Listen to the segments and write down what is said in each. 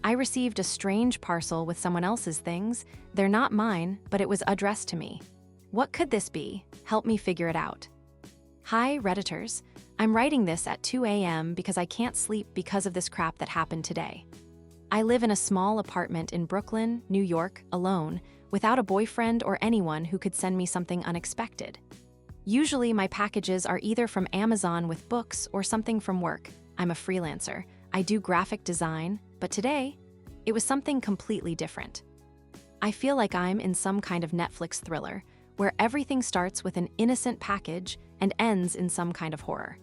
I received a strange parcel with someone else's things. They're not mine, but it was addressed to me. What could this be? Help me figure it out. Hi, Redditors. I'm writing this at 2 a.m. because I can't sleep because of this crap that happened today. I live in a small apartment in Brooklyn, New York, alone, without a boyfriend or anyone who could send me something unexpected. Usually my packages are either from Amazon with books or something from work. I'm a freelancer. I do graphic design, but today, it was something completely different. I feel like I'm in some kind of Netflix thriller, where everything starts with an innocent package and ends in some kind of horror.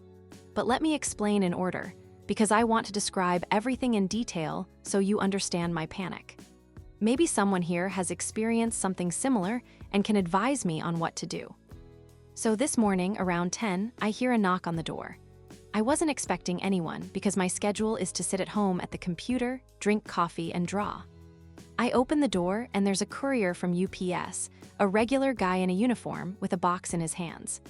But let me explain in order, because I want to describe everything in detail so you understand my panic. Maybe someone here has experienced something similar and can advise me on what to do. So this morning, around 10, I hear a knock on the door. I wasn't expecting anyone because my schedule is to sit at home at the computer, drink coffee, and draw. I open the door and there's a courier from UPS, a regular guy in a uniform with a box in his hands.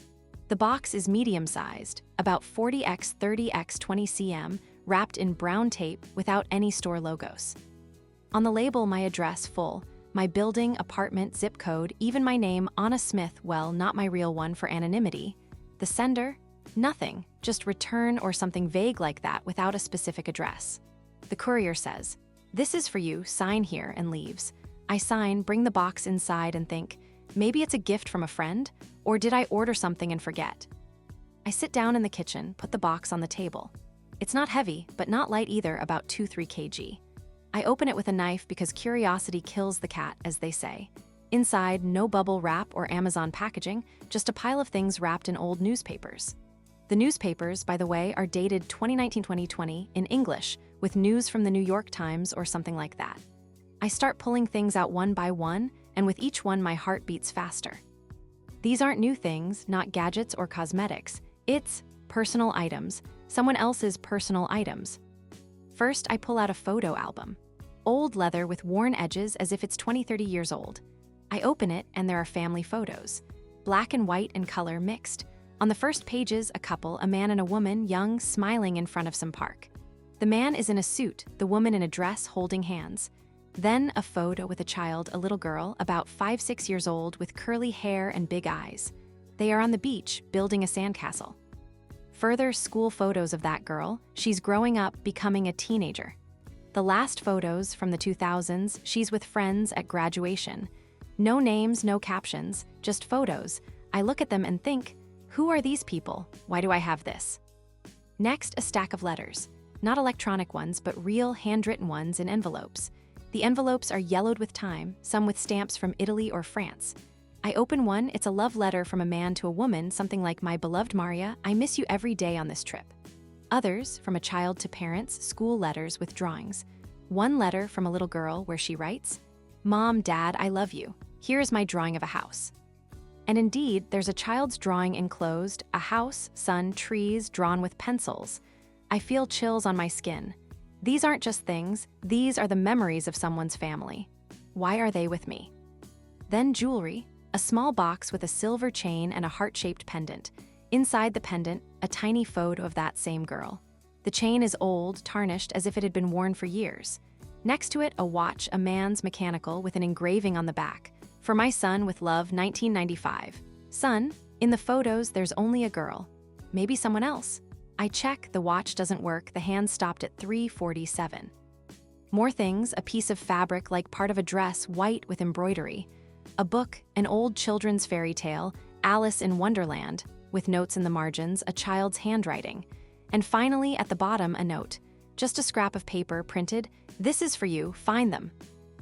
The box is medium-sized, about 40x 30x 20 cm, wrapped in brown tape without any store logos. On the label, my address full, my building, apartment, zip code, even my name, Anna Smith, well, not my real one for anonymity. The sender? Nothing, just return or something vague like that without a specific address. The courier says, "This is for you, sign here," and leaves. I sign, bring the box inside and think, maybe it's a gift from a friend, or did I order something and forget? I sit down in the kitchen, put the box on the table. It's not heavy, but not light either, about 2-3 kg. I open it with a knife because curiosity kills the cat, as they say. Inside, no bubble wrap or Amazon packaging, just a pile of things wrapped in old newspapers. The newspapers, by the way, are dated 2019-2020 in English, with news from the New York Times or something like that. I start pulling things out one by one, and with each one my heart beats faster. These aren't new things, not gadgets or cosmetics. It's personal items, someone else's personal items. First, I pull out a photo album. Old leather with worn edges as if it's 20-30 years old. I open it and there are family photos. Black and white and color mixed. On the first pages, a couple, a man and a woman, young, smiling in front of some park. The man is in a suit, the woman in a dress holding hands. Then a photo with a child, a little girl, about 5-6 years old with curly hair and big eyes. They are on the beach, building a sandcastle. Further school photos of that girl. She's growing up, becoming a teenager. The last photos from the 2000s, she's with friends at graduation. No names, no captions, just photos. I look at them and think, who are these people? Why do I have this? Next, a stack of letters. Not electronic ones, but real handwritten ones in envelopes. The envelopes are yellowed with time, some with stamps from Italy or France. I open one, it's a love letter from a man to a woman, something like, "My beloved Maria, I miss you every day on this trip." Others, from a child to parents, school letters with drawings. One letter from a little girl where she writes, "Mom, Dad, I love you. Here is my drawing of a house." And indeed, there's a child's drawing enclosed, a house, sun, trees, drawn with pencils. I feel chills on my skin. These aren't just things, these are the memories of someone's family. Why are they with me? Then jewelry, a small box with a silver chain and a heart-shaped pendant. Inside the pendant, a tiny photo of that same girl. The chain is old, tarnished, as if it had been worn for years. Next to it, a watch, a man's mechanical with an engraving on the back. "For my son with love, 1995. Son, in the photos, there's only a girl. Maybe someone else." I check, the watch doesn't work, the hand stopped at 3:47. More things, a piece of fabric like part of a dress, white with embroidery. A book, an old children's fairy tale, Alice in Wonderland, with notes in the margins, a child's handwriting. And finally, at the bottom, a note. Just a scrap of paper printed, "This is for you, find them."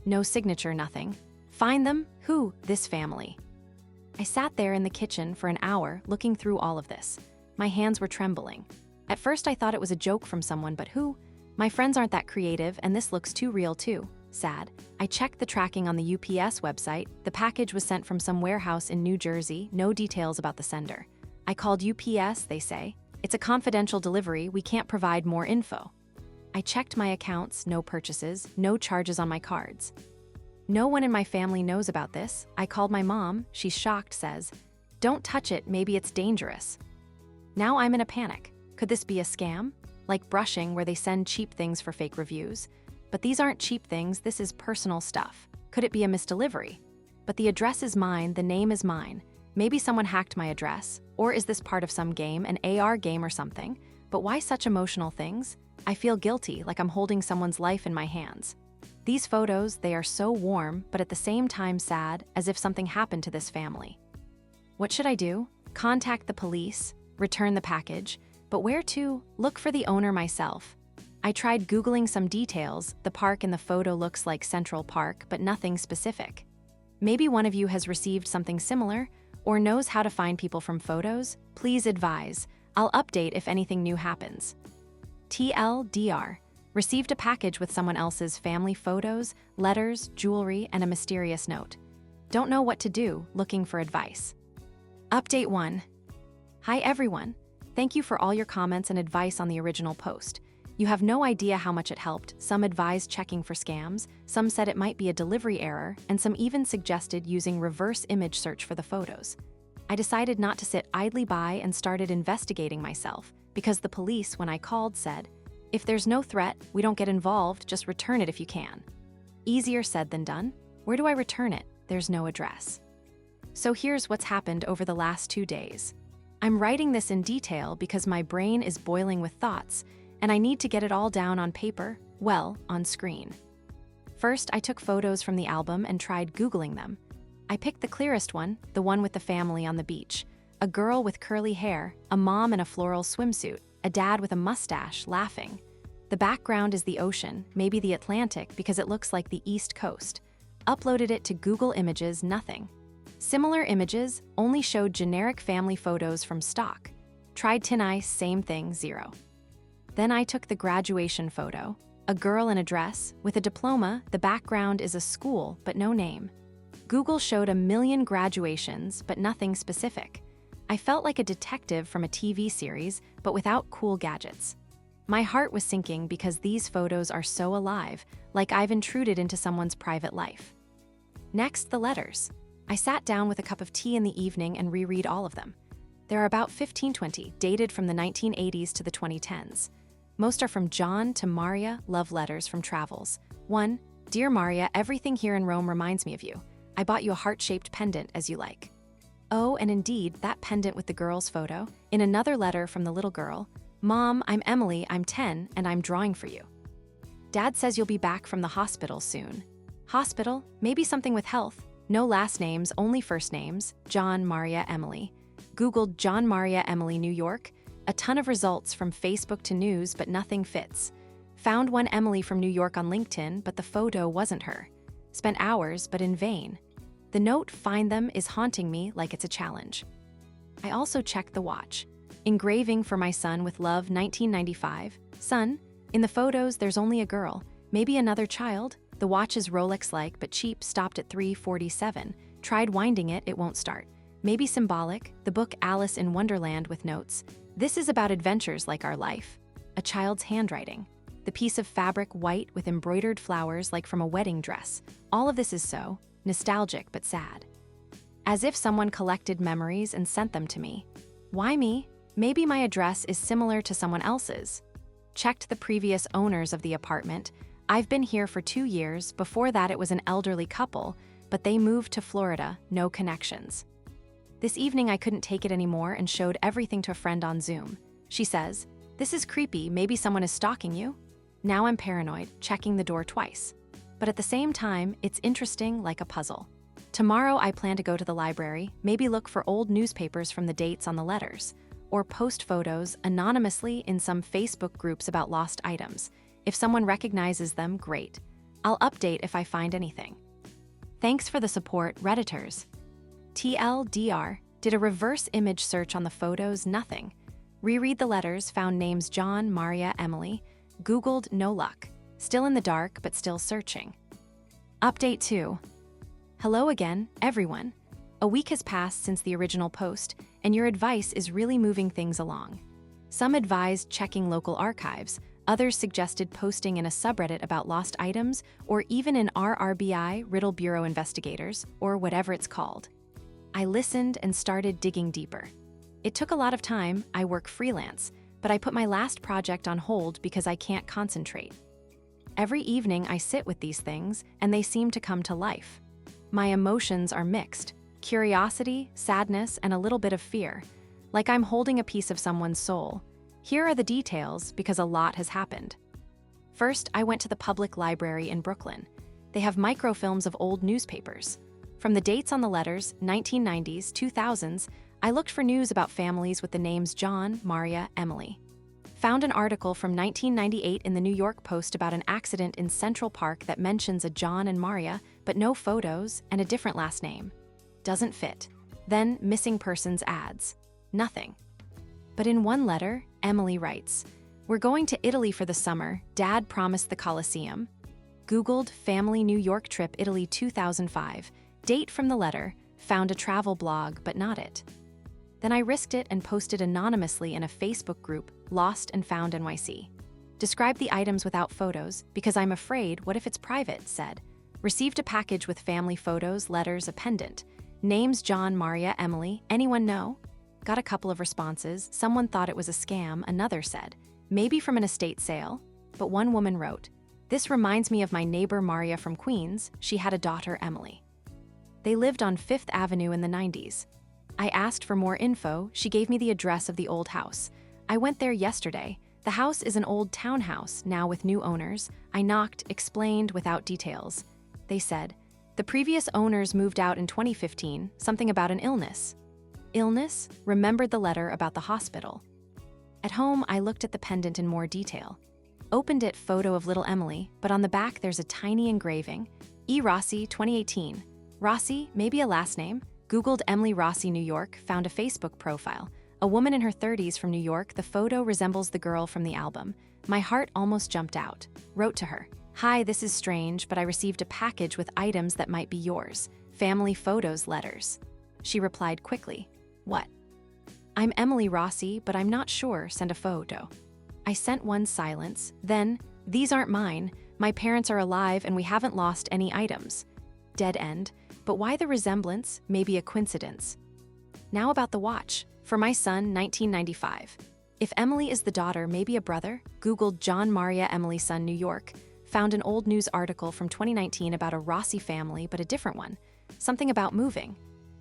No signature, nothing. Find them? Who? This family. I sat there in the kitchen for an hour looking through all of this. My hands were trembling. At first I thought it was a joke from someone, but who? My friends aren't that creative, and this looks too real too. Sad. I checked the tracking on the UPS website. The package was sent from some warehouse in New Jersey, no details about the sender. I called UPS, they say. "It's a confidential delivery, we can't provide more info." I checked my accounts, no purchases, no charges on my cards. No one in my family knows about this. I called my mom, she's shocked, says, "Don't touch it, maybe it's dangerous." Now I'm in a panic. Could this be a scam? Like brushing, where they send cheap things for fake reviews? But these aren't cheap things, this is personal stuff. Could it be a misdelivery? But the address is mine, the name is mine. Maybe someone hacked my address, or is this part of some game, an AR game or something? But why such emotional things? I feel guilty, like I'm holding someone's life in my hands. These photos, they are so warm, but at the same time sad, as if something happened to this family. What should I do? Contact the police, return the package, but where to? Look for the owner myself. I tried Googling some details. The park in the photo looks like Central Park, but nothing specific. Maybe one of you has received something similar, or knows how to find people from photos. Please advise. I'll update if anything new happens. TLDR. Received a package with someone else's family photos, letters, jewelry, and a mysterious note. Don't know what to do, looking for advice. Update 1. Hi everyone. Thank you for all your comments and advice on the original post. You have no idea how much it helped. Some advised checking for scams, some said it might be a delivery error, and some even suggested using reverse image search for the photos. I decided not to sit idly by and started investigating myself, because the police, when I called, said, "If there's no threat, we don't get involved, just return it if you can." Easier said than done. Where do I return it? There's no address. So here's what's happened over the last 2 days. I'm writing this in detail because my brain is boiling with thoughts, and I need to get it all down on paper, well, on screen. First, I took photos from the album and tried Googling them. I picked the clearest one, the one with the family on the beach. A girl with curly hair, a mom in a floral swimsuit, a dad with a mustache, laughing. The background is the ocean, maybe the Atlantic because it looks like the East Coast. Uploaded it to Google Images, nothing. Similar images only showed generic family photos from stock. Tried Tin Ice, same thing, 0. Then I took the graduation photo. A girl in a dress, with a diploma, the background is a school, but no name. Google showed a million graduations, but nothing specific. I felt like a detective from a TV series, but without cool gadgets. My heart was sinking because these photos are so alive, like I've intruded into someone's private life. Next, the letters. I sat down with a cup of tea in the evening and reread all of them. There are about 15-20, dated from the 1980s to the 2010s. Most are from John to Maria, love letters from travels. 1. Dear Maria, everything here in Rome reminds me of you. I bought you a heart-shaped pendant as you like. Oh, and indeed, that pendant with the girl's photo. In another letter from the little girl, Mom, I'm Emily, I'm 10, and I'm drawing for you. Dad says you'll be back from the hospital soon. Hospital? Maybe something with health. No last names, only first names. John, Maria, Emily. Googled John, Maria, Emily, New York. A ton of results from Facebook to news, but nothing fits. Found one Emily from New York on LinkedIn, but the photo wasn't her. Spent hours, but in vain. The note, find them, is haunting me like it's a challenge. I also checked the watch. Engraving for my son with love, 1995. Son, in the photos, there's only a girl. Maybe another child? The watch is Rolex-like, but cheap, stopped at $347. Tried winding it, it won't start. Maybe symbolic, the book Alice in Wonderland with notes. This is about adventures like our life. A child's handwriting. The piece of fabric white with embroidered flowers like from a wedding dress. All of this is so nostalgic but sad. As if someone collected memories and sent them to me. Why me? Maybe my address is similar to someone else's. Checked the previous owners of the apartment. I've been here for 2 years. Before that it was an elderly couple, but they moved to Florida, no connections. This evening I couldn't take it anymore and showed everything to a friend on Zoom. She says, "This is creepy, maybe someone is stalking you?" Now I'm paranoid, checking the door twice. But at the same time, it's interesting, like a puzzle. Tomorrow I plan to go to the library, maybe look for old newspapers from the dates on the letters, or post photos anonymously in some Facebook groups about lost items. If someone recognizes them, great. I'll update if I find anything. Thanks for the support, Redditors. TLDR, did a reverse image search on the photos, nothing. Reread the letters, found names John, Maria, Emily. Googled, no luck. Still in the dark, but still searching. Update 2. Hello again, everyone. A week has passed since the original post, and your advice is really moving things along. Some advised checking local archives, others suggested posting in a subreddit about lost items, or even in RRBI, Riddle Bureau Investigators, or whatever it's called. I listened and started digging deeper. It took a lot of time, I work freelance, but I put my last project on hold because I can't concentrate. Every evening I sit with these things, and they seem to come to life. My emotions are mixed: curiosity, sadness, and a little bit of fear, like I'm holding a piece of someone's soul. Here are the details, because a lot has happened. First, I went to the public library in Brooklyn. They have microfilms of old newspapers. From the dates on the letters, 1990s, 2000s, I looked for news about families with the names John, Maria, Emily. Found an article from 1998 in the New York Post about an accident in Central Park that mentions a John and Maria, but no photos and a different last name. Doesn't fit. Then missing persons ads. Nothing. But in one letter, Emily writes, "We're going to Italy for the summer. Dad promised the Colosseum." Googled family New York trip Italy 2005. Date from the letter. Found a travel blog, but not it. Then I risked it and posted anonymously in a Facebook group, Lost and Found NYC. Described the items without photos, because I'm afraid, what if it's private, said. Received a package with family photos, letters, a pendant. Names John, Maria, Emily. Anyone know? Got a couple of responses. Someone thought it was a scam, another said, maybe from an estate sale. But one woman wrote, "This reminds me of my neighbor Maria from Queens. She had a daughter, Emily. They lived on 5th Avenue in the 90s. I asked for more info. She gave me the address of the old house. I went there yesterday. The house is an old townhouse, now with new owners. I knocked, explained without details. They said, the previous owners moved out in 2015, something about an illness. Illness? Remembered the letter about the hospital. At home, I looked at the pendant in more detail. Opened it, photo of little Emily, but on the back there's a tiny engraving. E. Rossi, 2018. Rossi, maybe a last name? Googled Emily Rossi, New York, found a Facebook profile. A woman in her 30s from New York. The photo resembles the girl from the album. My heart almost jumped out. Wrote to her, "Hi, this is strange, but I received a package with items that might be yours. Family photos, letters." She replied quickly, "What?" "I'm Emily Rossi, but I'm not sure. Send a photo." I sent one, silence. Then, "These aren't mine. My parents are alive and we haven't lost any items." Dead end. But why the resemblance? Maybe a coincidence. Now about the watch. For my son, 1995. If Emily is the daughter, maybe a brother? Googled John, Maria, Emily, son, New York. Found an old news article from 2019 about a Rossi family, but a different one. Something about moving.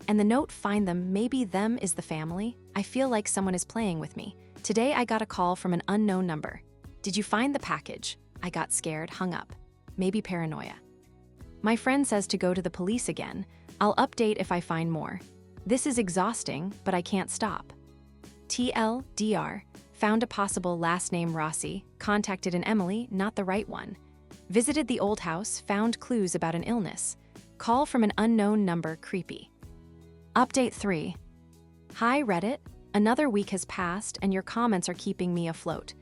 And the note, "Find them, maybe them is the family. I feel like someone is playing with me. Today I got a call from an unknown number. Did you find the package?" I got scared, hung up. Maybe paranoia. My friend says to go to the police again. I'll update if I find more. This is exhausting, but I can't stop. TLDR. Found a possible last name Rossi. Contacted an Emily, not the right one. Visited the old house, found clues about an illness. Call from an unknown number, creepy. Update 3. Hi Reddit. Another week has passed and your comments are keeping me afloat.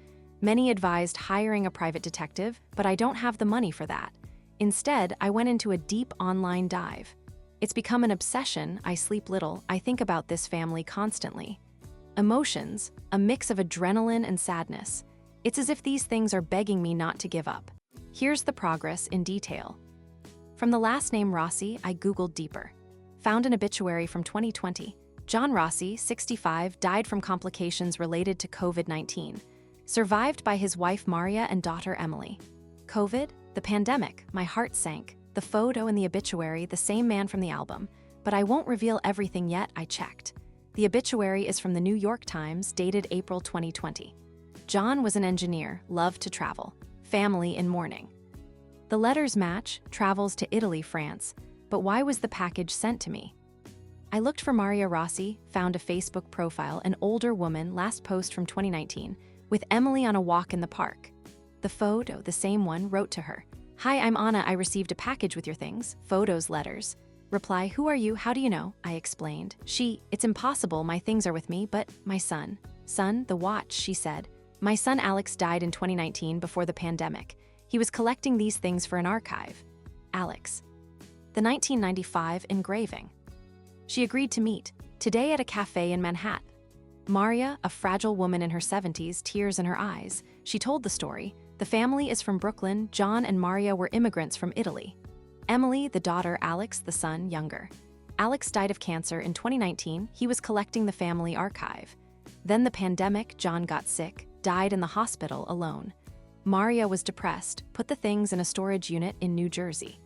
Many advised hiring a private detective, but I don't have the money for that. Instead, I went into a deep online dive. It's become an obsession. I sleep little. I think about this family constantly. Emotions, a mix of adrenaline and sadness. It's as if these things are begging me not to give up. Here's the progress in detail. From the last name Rossi, I Googled deeper. Found an obituary from 2020. John Rossi, 65, died from complications related to COVID-19. Survived by his wife Maria and daughter Emily. COVID? The pandemic. My heart sank. The photo in the obituary, the same man from the album. But I won't reveal everything yet, I checked. The obituary is from the New York Times, dated April 2020. John was an engineer, loved to travel. Family in mourning. The letters match, travels to Italy, France. But why was the package sent to me? I looked for Maria Rossi, found a Facebook profile, an older woman, last post from 2019, with Emily on a walk in the park. The photo, the same one, wrote to her, "Hi, I'm Anna. I received a package with your things, photos, letters." Reply, "Who are you? How do you know?" I explained. She, "It's impossible. My things are with me, but my son." "Son, the watch," she said. "My son Alex died in 2019 before the pandemic. He was collecting these things for an archive." Alex. The 1995 engraving. She agreed to meet, today at a cafe in Manhattan. Maria, a fragile woman in her 70s, tears in her eyes. She told the story. The family is from Brooklyn. John and Maria were immigrants from Italy. Emily, the daughter, Alex, the son, younger. Alex died of cancer in 2019. He was collecting the family archive. Then the pandemic, John got sick, died in the hospital alone. Maria was depressed, put the things in a storage unit in New Jersey.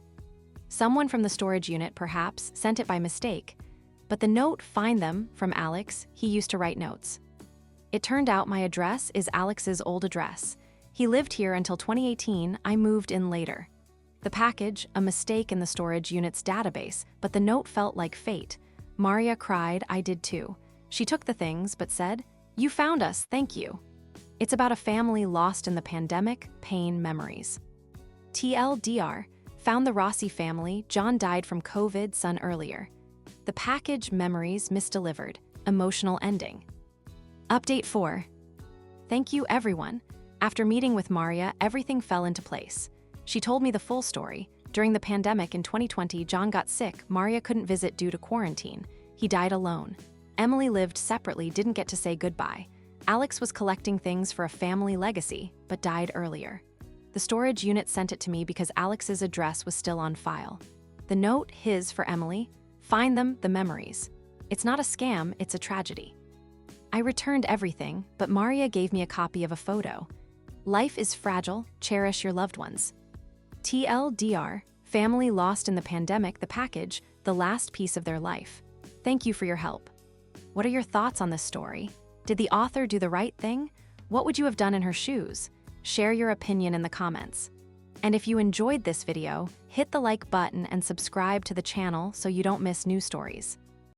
Someone from the storage unit, perhaps, sent it by mistake. But the note, "Find them," from Alex, he used to write notes. It turned out my address is Alex's old address. He lived here until 2018, I moved in later. The package, a mistake in the storage unit's database, but the note felt like fate. Maria cried, I did too. She took the things, but said, "You found us, thank you." It's about a family lost in the pandemic, pain memories. TLDR, found the Rossi family, John died from COVID, son earlier. The package, memories, misdelivered, emotional ending. Update 4. Thank you, everyone. After meeting with Maria, everything fell into place. She told me the full story. During the pandemic in 2020, John got sick. Maria couldn't visit due to quarantine. He died alone. Emily lived separately, didn't get to say goodbye. Alex was collecting things for a family legacy, but died earlier. The storage unit sent it to me because Alex's address was still on file. The note, his for Emily, "Find them, the memories." It's not a scam, it's a tragedy. I returned everything, but Maria gave me a copy of a photo. Life is fragile, cherish your loved ones. TLDR, family lost in the pandemic, the package, the last piece of their life. Thank you for your help. What are your thoughts on this story? Did the author do the right thing? What would you have done in her shoes? Share your opinion in the comments. And if you enjoyed this video, hit the like button and subscribe to the channel so you don't miss new stories.